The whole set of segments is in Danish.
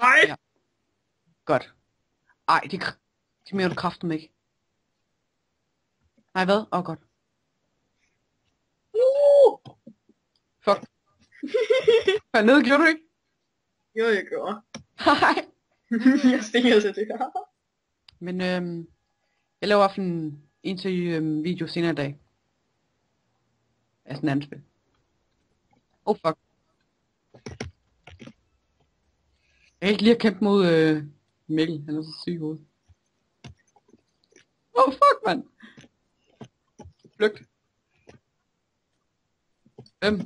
Nej! Ja. Godt. Ej, det mener du kraften ikke. Nej, hvad? Godt. Fuck. Fald ned, gjorde du ikke? Jo, jeg gjorde. Nej. Jeg stinger til det her. Men jeg laver også en til video senere i dag. Af sådan en anden spil. Fuck. Jeg kan ikke lige at kæmpe mod Mikkel. Han er så syg i hovedet. Fuck, mand. Flygt. Hvem?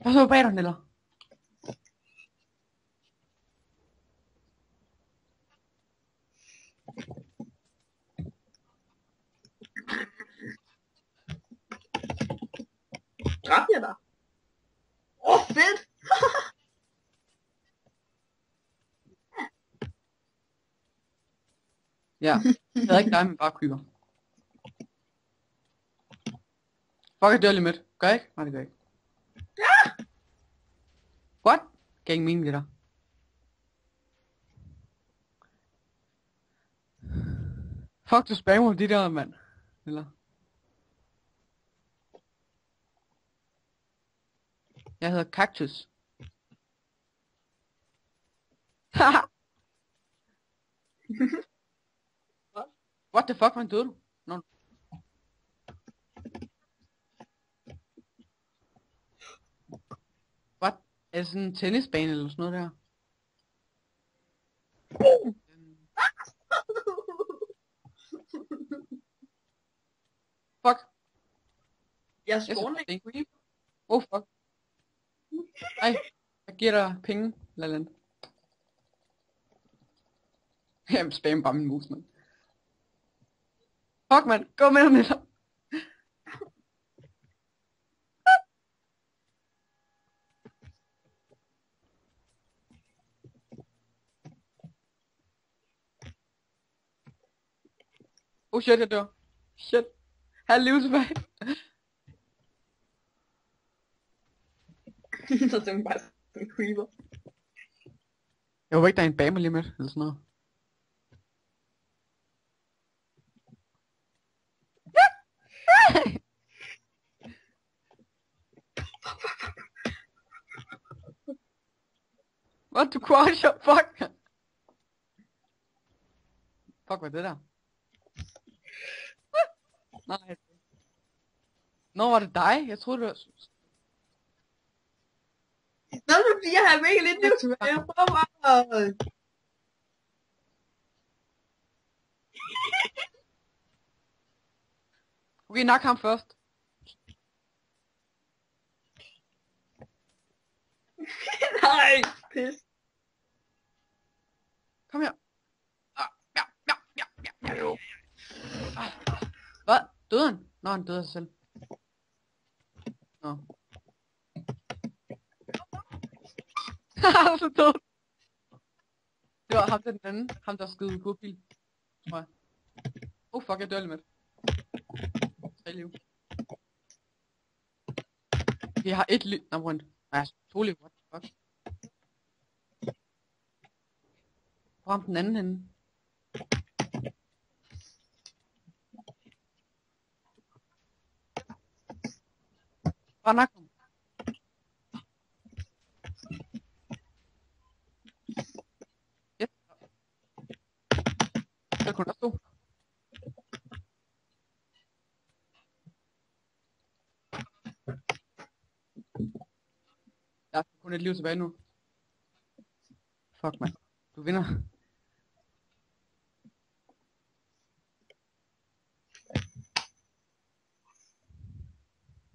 Hvad så bag dig, Neller? Dræbte jeg dig? Fedt! Ja, jeg havde ikke dig, men bare kyber. Fuck, jeg dør lige midt. Gør jeg ikke? Nej, det gør jeg ikke. Ja! What? Gav ingen mening, det der. Fuck, du spammer de der, mand. Eller? Jeg hedder Cactus. Haha. What the fuck, man døde du? No. What? Er det sådan en tennisbane eller sådan noget der? Fuck. Jeg spawner ikke. Fuck. Ej, jeg giver dig penge, Laland. Jamen, spam bare min mus, mand. Fuck, mand. Gå med den her. Shit, jeg dør. Shit. Halv liv tilbage. Så det er bare sådan en creeper. Jeg håber ikke, der er en bame lige med, eller sådan noget. What, du crusher? Fuck. Fuck, hvad er det der? Nej. Nå, var det dig? Jeg troede, det var... Nå, det er fordi, jeg har mega lidt liv tilbage. Okay, nak ham først. Nej, pis. Kom her. Hvad? Døde han? Nå, han døde af sig selv. Nå. Så død. Det var ham den anden. Ham der skød i kurbil. Tror jeg. Fuck, jeg dør lige med. 3 liv. Jeg har 1 liv. Nå, rundt. Nej, 2 liv. What the fuck? Hvor ham den anden henne? Bare nak ham. Yes. Det kunne også stå. Jeg har kun 1 liv tilbage nu. Fuck, man. Du vinder.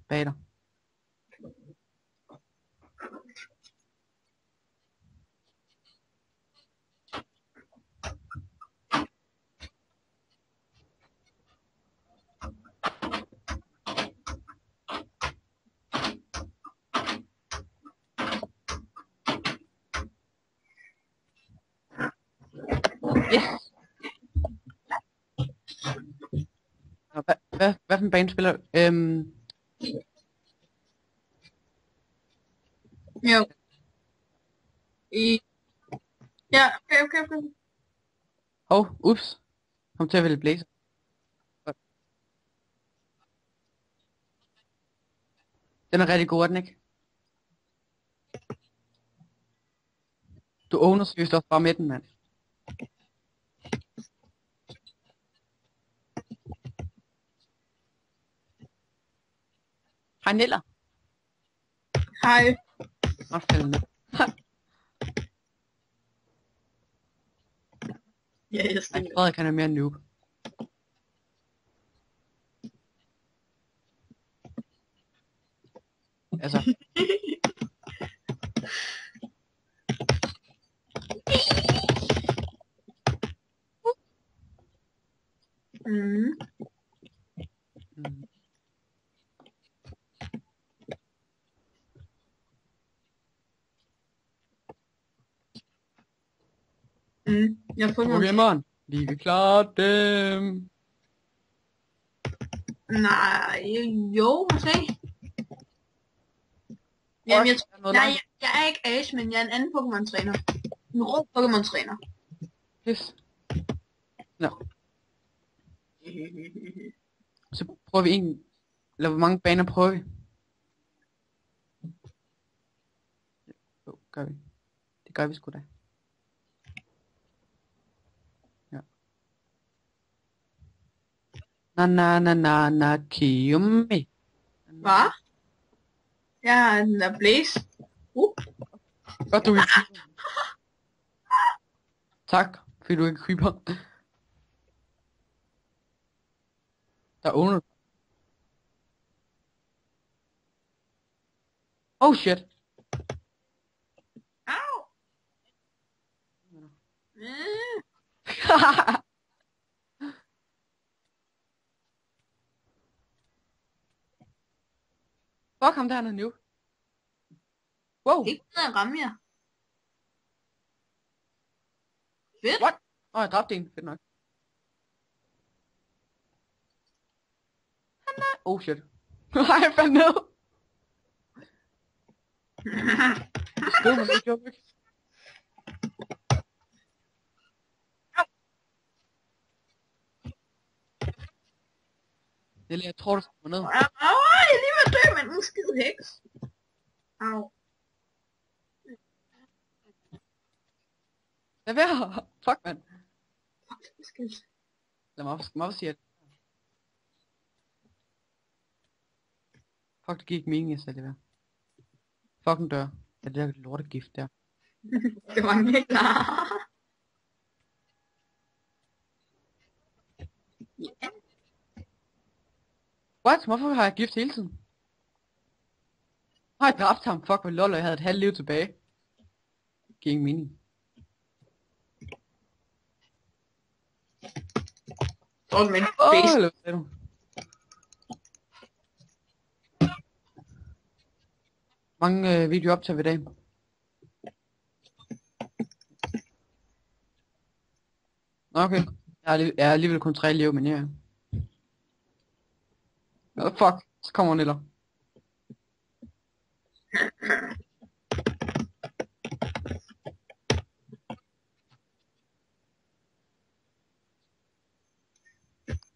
Bag dig. Yes! Hvad for en bane spiller du? Jo. Ja, okay. Ups. Kom til at vælge blazer. Den er rigtig god, er den ikke? Du owner seriøst også bare med den, mand. Hej Niller. Hej. Nå, falder ned. Ja, jeg Nej, skal. Frederik han er mere noob. Altså. Mm. Mm. Jeg har fundet Pokémon. Vi vil klare dem. Nej, jo, måske. Jamen, jeg er ikke Ash, men jeg er en anden Pokémon-træner. En rå Pokémon-træner. Yes. Nå. Så prøver vi en. Eller hvor mange baner prøver vi? Jo, gør vi. Det gør vi sgu da. Ja. Na Kiyomi. Hvad? Jeg har den der Blaze. Godt du ikke. Tak, fordi du ikke creeper. Der er under. Oh shit. Au! Fuck ham der, han er new. Wow. Ikke noget at ramme jer. Fedt. What? Åh, jeg dræbte en. Fedt nok. Oh shit. Nej, jeg faldt ned. Skriv mig, det gjorde ikke. Det jeg tror, du skal gå ned. Au, jeg er lige ved at dø, men en skide heks. Au. Lad være. Fuck, mand. Fuck, Lad mig sige, at... Fuck, det giver ikke mening, jeg sagde det der. Fuck en dør. Ja, det der lortegift der. det var ikke klar. What? Hvorfor har jeg gift hele tiden? Har jeg dræbt ham? Fuck, hvor lol, og jeg havde et halvt liv tilbage. Det giver ingen mening. Men face. Hvad sagde du? Mange videoer optager vi i dag. Okay. Jeg er alligevel kun 3 liv, men ja. Oh, fuck. Så kommer Niller.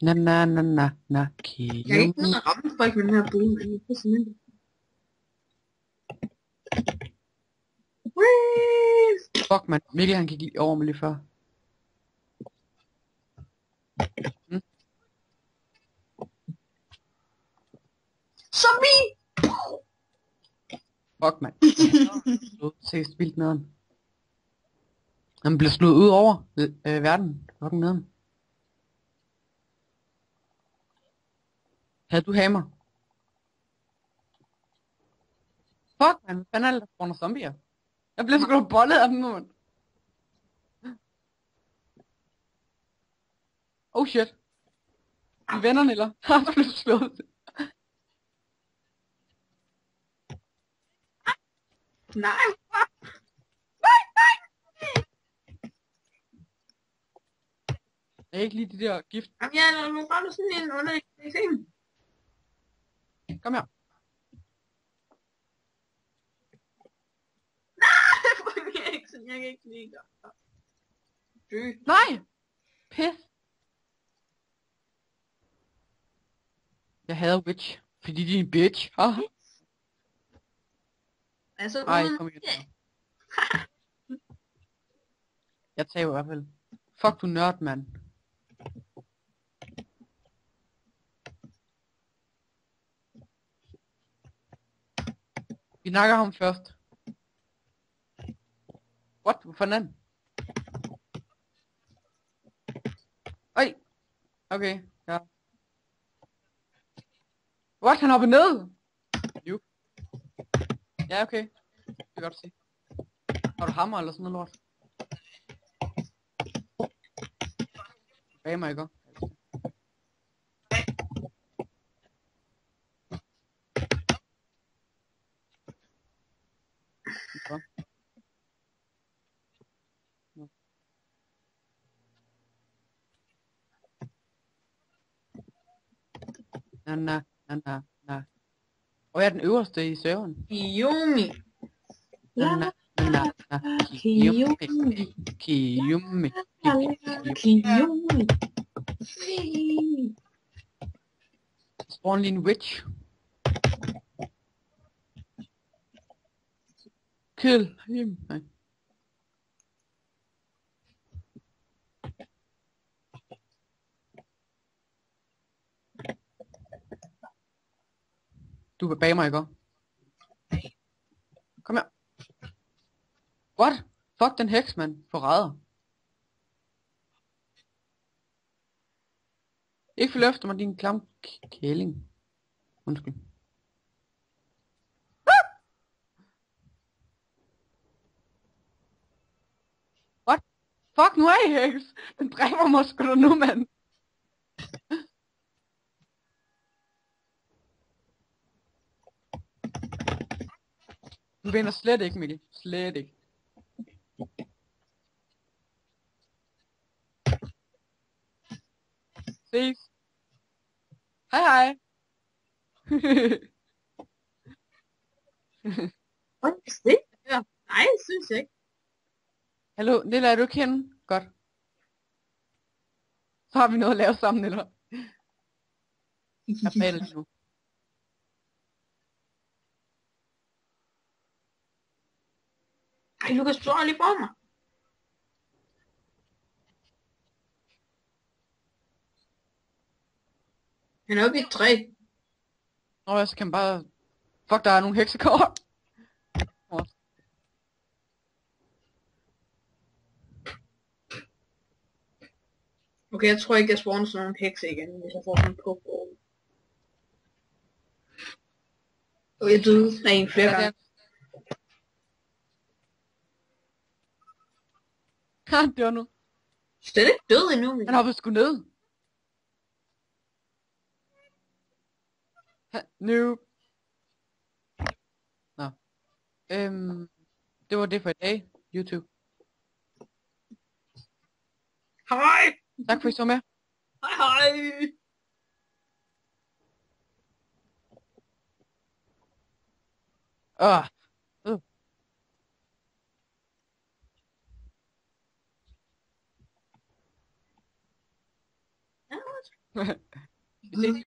Na Kiyomi. Jeg er ikke nødt at ramme folk med den her bue, men jeg er simpelthen. Fuck, man. Mikkel, han gik over mig lige før. Zombie! Fuck, man. Seriøst vildt nederen. Han blev slået ud over verden. Fucking nederen. Havde du hammer? Fuck, man. Hvad fanden er det, der spawner zombier? Jeg blev sgu da bollet af dem, mand. Oh shit. De venner, eller? Der blev slået. Nej, Jeg ikke lige de der gift. jamen, jeg er nu bare sådan en underlig ting. Kom her. Jeg kan ikke lide dig. Dø. Nej! Pis! Jeg hader Witch. Fordi de er en bitch. Ah. Altså, Ej, uden... kom igen. Jeg tager i hvert fald. Fuck du nørd, mand. Vi nakker ham først. What? Hvor fanden? Oj. Okay, ja. What? Han hoppede ned? Jo. Ja, okay. Det kan godt se. Har du hammer eller sådan noget lort? Bag mig, ikke? Ja. Na. Og jeg er den øverste i serveren. Yumi. Na. Kiyumi. Kiyumi. Spawn lige en witch. Kill him. Nej. Du vil bage mig, ikke? Kom her. What? Fuck den heks, mand. Forræder. Ikke for løfter mig, din klam kælling. Undskyld. What? Fuck, nu er I heks. Den dræber mig sgu da nu, mand. Du vinder slet ikke, Mikkel. Slet ikke. Ses. Hej hej. Hvad er det? Ja. Nej, synes jeg ikke. Hallo, Nilla, er du ikke henne? Godt. Så har vi noget at lave sammen, Nilla. Jeg baler lige nu. Ej, Lukas, du er lige for mig. Han er oppe i et træ. Nå, så kan man bare... Fuck, der er nogle heksekort. Okay, jeg tror ikke, jeg spawner sådan nogle hekse igen, hvis jeg får sådan en pukball. Og jeg døde af en flere gange. Han dør nu. Slet ikke død endnu. Han hoppede sgu ned. Noob. Nå. Det var det for i dag, YouTube. Hej! Tak for I så med. Hej hej! Åh. Vi ses.